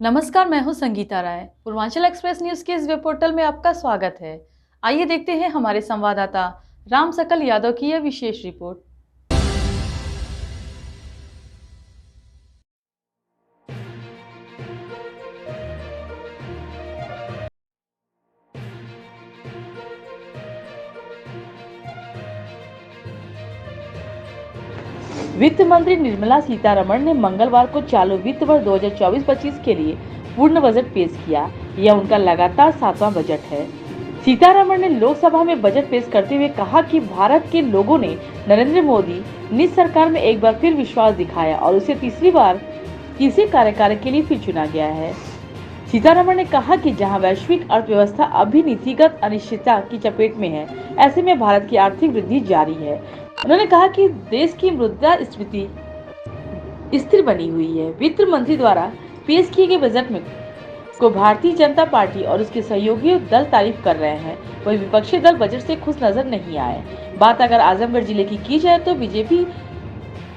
नमस्कार, मैं हूं संगीता राय। पूर्वांचल एक्सप्रेस न्यूज के इस वेब पोर्टल में आपका स्वागत है। आइए देखते हैं हमारे संवाददाता राम सकल यादव की यह विशेष रिपोर्ट। वित्त मंत्री निर्मला सीतारमण ने मंगलवार को चालू वित्त वर्ष 2024-25 के लिए पूर्ण बजट पेश किया। यह उनका लगातार 7वां बजट है। सीतारमण ने लोकसभा में बजट पेश करते हुए कहा कि भारत के लोगों ने नरेंद्र मोदी निज सरकार में एक बार फिर विश्वास दिखाया और उसे तीसरी बार किसी कार्यकाल के लिए फिर चुना गया है। सीतारमण ने कहा कि जहां वैश्विक अर्थव्यवस्था अभी नीतिगत अनिश्चितता की चपेट में है, ऐसे में भारत की आर्थिक वृद्धि जारी है। उन्होंने कहा कि देश की मुद्रास्फीति स्थिर बनी हुई है। वित्त मंत्री द्वारा पेश किए गए बजट में को भारतीय जनता पार्टी और उसके सहयोगी दल तारीफ कर रहे हैं, वही विपक्षी दल बजट से खुश नजर नहीं आए। बात अगर आजमगढ़ जिले की जाए तो बीजेपी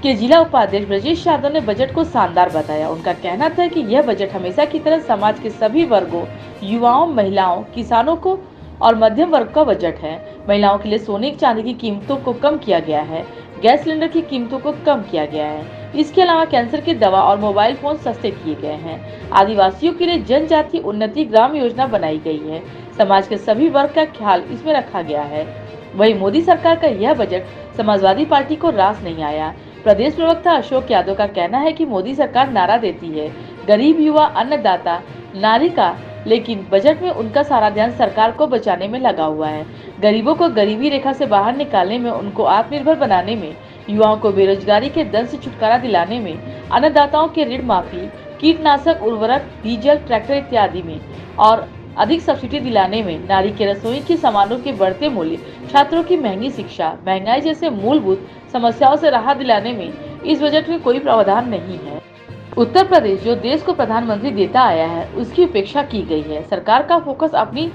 के जिला उपाध्यक्ष ब्रजेश यादव ने बजट को शानदार बताया। उनका कहना था कि यह बजट हमेशा की तरह समाज के सभी वर्गों, युवाओं, महिलाओं, किसानों को और मध्यम वर्ग का बजट है। महिलाओं के लिए सोने चांदी की कीमतों को कम किया गया है, गैस सिलेंडर की कीमतों को कम किया गया है। इसके अलावा कैंसर की दवा और मोबाइल फोन सस्ते किए गए हैं। आदिवासियों के लिए जनजाति उन्नति ग्राम योजना बनाई गई है। समाज के सभी वर्ग का ख्याल इसमें रखा गया है। वही मोदी सरकार का यह बजट समाजवादी पार्टी को रास नहीं आया। प्रदेश प्रवक्ता अशोक यादव का कहना है कि मोदी सरकार नारा देती है गरीब, युवा, अन्नदाता, नारी का, लेकिन बजट में उनका सारा ध्यान सरकार को बचाने में लगा हुआ है। गरीबों को गरीबी रेखा से बाहर निकालने में, उनको आत्मनिर्भर बनाने में, युवाओं को बेरोजगारी के दंश से छुटकारा दिलाने में, अन्नदाताओं के ऋण माफी, कीटनाशक, उर्वरक, डीजल, ट्रैक्टर इत्यादि में और अधिक सब्सिडी दिलाने में, नारी के रसोई के सामानों के बढ़ते मूल्य, छात्रों की महंगी शिक्षा, महंगाई जैसे मूलभूत समस्याओं से राहत दिलाने में इस बजट में कोई प्रावधान नहीं है। उत्तर प्रदेश जो देश को प्रधानमंत्री देता आया है, उसकी उपेक्षा की गई है। सरकार का फोकस अपनी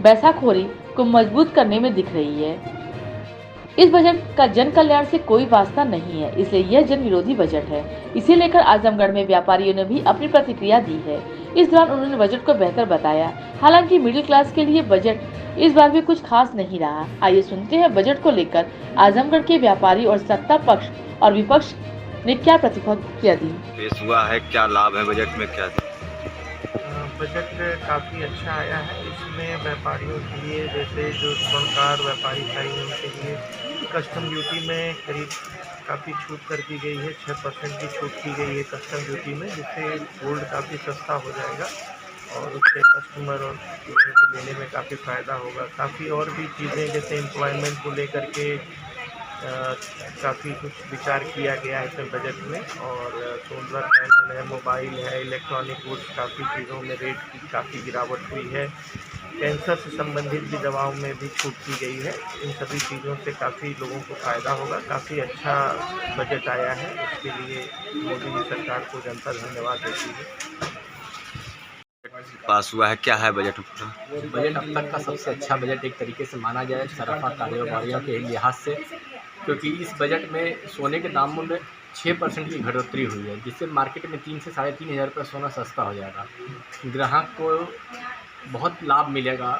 बैसाखोरी को मजबूत करने में दिख रही है। इस बजट का जन कल्याण से कोई वास्ता नहीं है, इसलिए यह जन विरोधी बजट है। इसे लेकर आजमगढ़ में व्यापारियों ने भी अपनी प्रतिक्रिया दी है। इस दौरान उन्होंने बजट को बेहतर बताया। हालांकि मिडिल क्लास के लिए बजट इस बार भी कुछ खास नहीं रहा। आइए सुनते हैं बजट को लेकर आजमगढ़ के व्यापारी और सत्ता पक्ष और विपक्ष ने क्या प्रतिक्रिया दी। पेश हुआ है, क्या लाभ है बजट में, क्या बजट काफ़ी अच्छा आया है। इसमें व्यापारियों के लिए, जैसे जो स्वर्णकार व्यापारी भाई हैं, उनके लिए कस्टम ड्यूटी में करीब काफ़ी छूट कर दी गई है। 6% की छूट की गई है कस्टम ड्यूटी में, जिससे गोल्ड काफ़ी सस्ता हो जाएगा और उससे कस्टमर और लोगों को लेने में काफ़ी फ़ायदा होगा। काफ़ी और भी चीज़ें जैसे एम्प्लॉयमेंट को लेकर के काफ़ी कुछ विचार किया गया है इसमें बजट में। और सोलर पैनल है, मोबाइल है, इलेक्ट्रॉनिक गुड्स, काफ़ी चीज़ों में रेट की काफ़ी गिरावट हुई है। कैंसर से संबंधित भी दवाओं में भी छूट की गई है। इन सभी चीज़ों से काफ़ी लोगों को फ़ायदा होगा। काफ़ी अच्छा बजट आया है, इसके लिए मोदी जी सरकार को जनता धन्यवाद देती है। पास हुआ है, क्या है बजट? बजट अब तक का सबसे अच्छा बजट एक तरीके से माना जाए सराफा कारोबारियों के लिहाज से, क्योंकि इस बजट में सोने के दामों में 6% की बढ़ोतरी हुई है, जिससे मार्केट में 3 से 3.5 हज़ार रुपये सोना सस्ता हो जाएगा। ग्राहक को बहुत लाभ मिलेगा।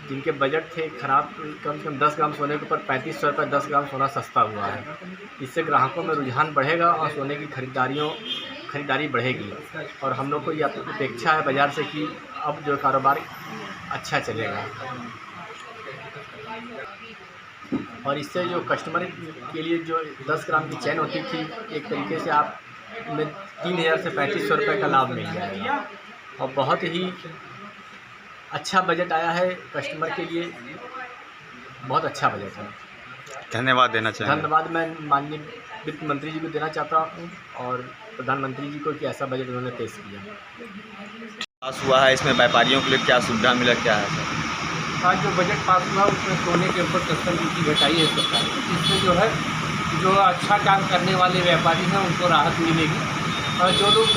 जिनके बजट थे खराब, कम से कम 10 ग्राम सोने के ऊपर 3500 रुपये 10 ग्राम सोना सस्ता हुआ है। इससे ग्राहकों में रुझान बढ़ेगा और सोने की खरीदारी बढ़ेगी। और हम लोग को यह अपेक्षा है बाज़ार से कि अब जो कारोबार अच्छा चलेगा और इससे जो कस्टमर के लिए जो 10 ग्राम की चैन होती थी, एक तरीके से आप में 3000 से 3500 रुपये का लाभ मिल जाएगा। और बहुत ही अच्छा बजट आया है कस्टमर के लिए, बहुत अच्छा बजट है। धन्यवाद देना चाहिए। धन्यवाद मैं माननीय वित्त मंत्री जी को देना चाहता हूँ और प्रधानमंत्री जी को कि ऐसा बजट उन्होंने पेश किया। पास हुआ है, इसमें व्यापारियों के लिए क्या सुविधा मिला, क्या है सर? आज जो बजट पास हुआ उसमें सोने के ऊपर कस्टम ड्यूटी घटाई है सरकार। इससे जो अच्छा काम करने वाले व्यापारी हैं उनको राहत मिलेगी। और जो लोग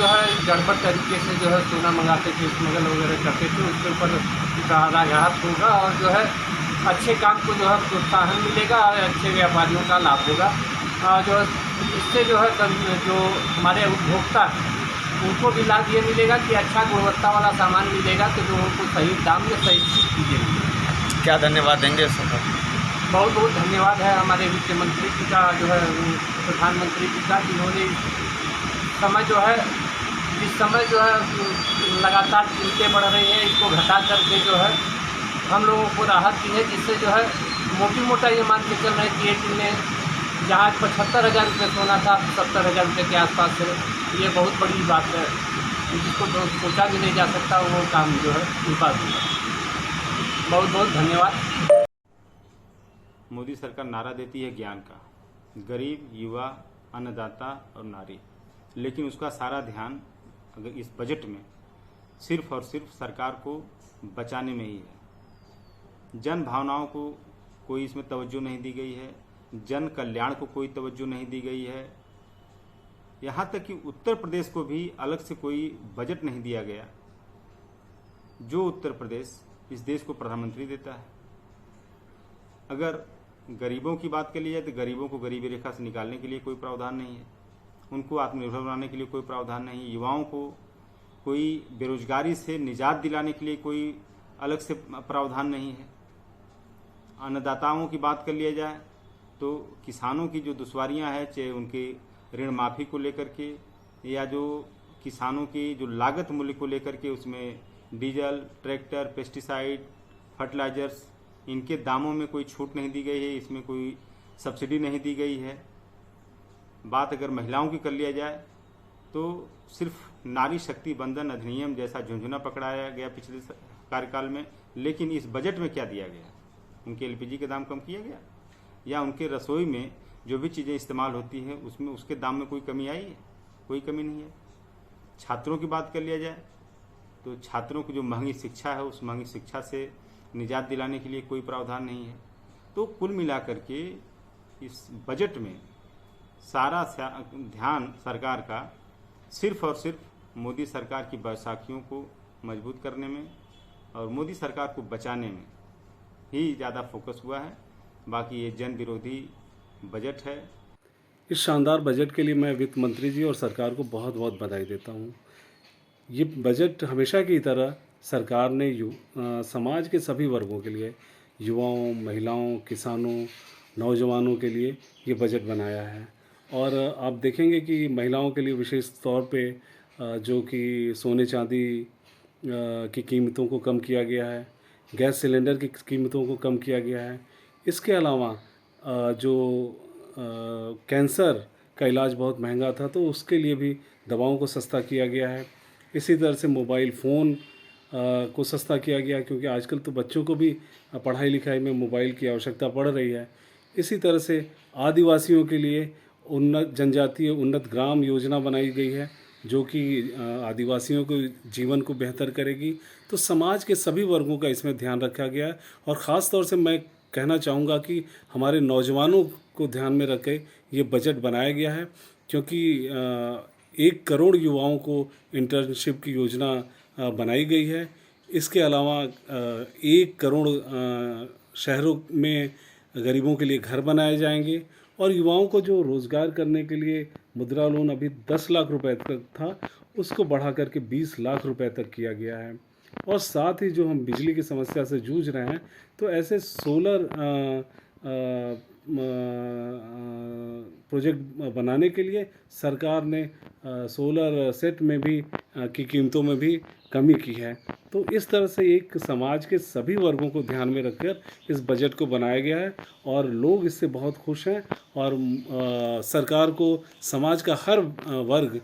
गड़बड़ तरीके से सोना मंगाते थे, स्मगल वगैरह करते थे, उसके ऊपर राहत होगा और अच्छे काम को प्रोत्साहन मिलेगा और अच्छे व्यापारियों का लाभ होगा। इससे जो हमारे उपभोक्ता उनको भी लाभ ये मिलेगा कि अच्छा गुणवत्ता वाला सामान मिलेगा, तो लोगों को सही दाम में सही चीज़ें मिलेंगी। क्या धन्यवाद देंगे सरकार? बहुत बहुत धन्यवाद है हमारे वित्त मंत्री जी का, जो है प्रधानमंत्री जी का, जिन्होंने समय जो है जिस समय जो है लगातार कीमतें बढ़ रही हैं, इसको घटा करके जो है हम लोगों को राहत दी है, जिससे जो है मोटा ये मान के चल रहे हैं कि एक दिन में जहाँ 75,000 रुपये सोना था 70,000 रुपये के आसपास है। ये बहुत बड़ी बात है, जिसको तो सोचा भी नहीं जा सकता, वो काम जो है उनका भी है। बहुत बहुत धन्यवाद। मोदी सरकार नारा देती है ज्ञान का, गरीब, युवा, अन्नदाता और नारी, लेकिन उसका सारा ध्यान अगर इस बजट में सिर्फ और सिर्फ सरकार को बचाने में ही है। जन भावनाओं को कोई इसमें तवज्जो नहीं दी गई है, जन कल्याण को कोई तवज्जो नहीं दी गई है। यहाँ तक कि उत्तर प्रदेश को भी अलग से कोई बजट नहीं दिया गया, जो उत्तर प्रदेश इस देश को प्रधानमंत्री देता है। अगर गरीबों की बात कर ली जाए तो गरीबों को गरीबी रेखा से निकालने के लिए कोई प्रावधान नहीं है, उनको आत्मनिर्भर बनाने के लिए कोई प्रावधान नहीं है, युवाओं को कोई बेरोजगारी से निजात दिलाने के लिए कोई अलग से प्रावधान नहीं है। अन्नदाताओं की बात कर लिया जाए तो किसानों की जो दुश्वारियां हैं, चाहे उनके ऋण माफ़ी को लेकर के या जो किसानों की जो लागत मूल्य को लेकर के, उसमें डीजल, ट्रैक्टर, पेस्टिसाइड, फर्टिलाइजर्स, इनके दामों में कोई छूट नहीं दी गई है, इसमें कोई सब्सिडी नहीं दी गई है। बात अगर महिलाओं की कर लिया जाए तो सिर्फ नारी शक्ति बंधन अधिनियम जैसा झुंझुना पकड़ाया गया पिछले कार्यकाल में, लेकिन इस बजट में क्या दिया गया? उनके एलपीजी के दाम कम किया गया या उनके रसोई में जो भी चीज़ें इस्तेमाल होती हैं उसमें उसके दाम में कोई कमी आई है? कोई कमी नहीं है। छात्रों की बात कर लिया जाए तो छात्रों की जो महंगी शिक्षा है, उस महंगी शिक्षा से निजात दिलाने के लिए कोई प्रावधान नहीं है। तो कुल मिलाकर के इस बजट में सारा ध्यान सरकार का सिर्फ और सिर्फ मोदी सरकार की बैसाखियों को मजबूत करने में और मोदी सरकार को बचाने में ही ज़्यादा फोकस हुआ है। बाकी ये जन विरोधी बजट है। इस शानदार बजट के लिए मैं वित्त मंत्री जी और सरकार को बहुत बहुत बधाई देता हूँ। ये बजट हमेशा की तरह सरकार ने समाज के सभी वर्गों के लिए, युवाओं, महिलाओं, किसानों, नौजवानों के लिए ये बजट बनाया है। और आप देखेंगे कि महिलाओं के लिए विशेष तौर पे जो कि सोने चांदी की कीमतों को कम किया गया है, गैस सिलेंडर की कीमतों को कम किया गया है। इसके अलावा जो कैंसर का इलाज बहुत महंगा था तो उसके लिए भी दवाओं को सस्ता किया गया है। इसी तरह से मोबाइल फ़ोन को सस्ता किया गया, क्योंकि आजकल तो बच्चों को भी पढ़ाई लिखाई में मोबाइल की आवश्यकता पड़ रही है। इसी तरह से आदिवासियों के लिए उन्नत जनजातीय उन्नत ग्राम योजना बनाई गई है, जो कि आदिवासियों को जीवन को बेहतर करेगी। तो समाज के सभी वर्गों का इसमें ध्यान रखा गया है। और ख़ास तौर से मैं कहना चाहूँगा कि हमारे नौजवानों को ध्यान में रख के ये बजट बनाया गया है, क्योंकि 1 करोड़ युवाओं को इंटर्नशिप की योजना बनाई गई है। इसके अलावा 1 करोड़ शहरों में गरीबों के लिए घर बनाए जाएंगे और युवाओं को जो रोज़गार करने के लिए मुद्रा लोन अभी 10 लाख रुपए तक था, उसको बढ़ा करके 20 लाख रुपए तक किया गया है। और साथ ही जो हम बिजली की समस्या से जूझ रहे हैं, तो ऐसे सोलर प्रोजेक्ट बनाने के लिए सरकार ने सोलर सेट में भी की कीमतों में भी कमी की है। तो इस तरह से एक समाज के सभी वर्गों को ध्यान में रखकर इस बजट को बनाया गया है और लोग इससे बहुत खुश हैं। और सरकार को समाज का हर वर्ग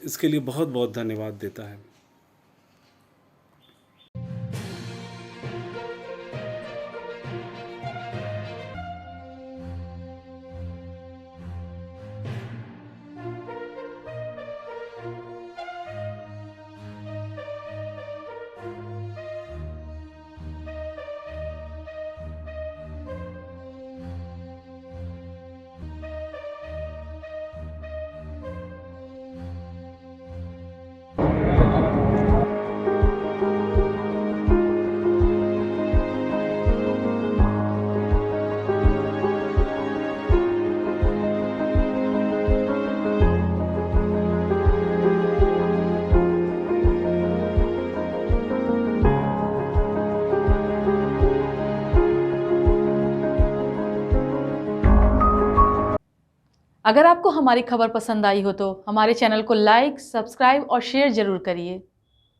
इसके लिए बहुत बहुत धन्यवाद देता है। अगर आपको हमारी खबर पसंद आई हो तो हमारे चैनल को लाइक, सब्सक्राइब और शेयर जरूर करिए।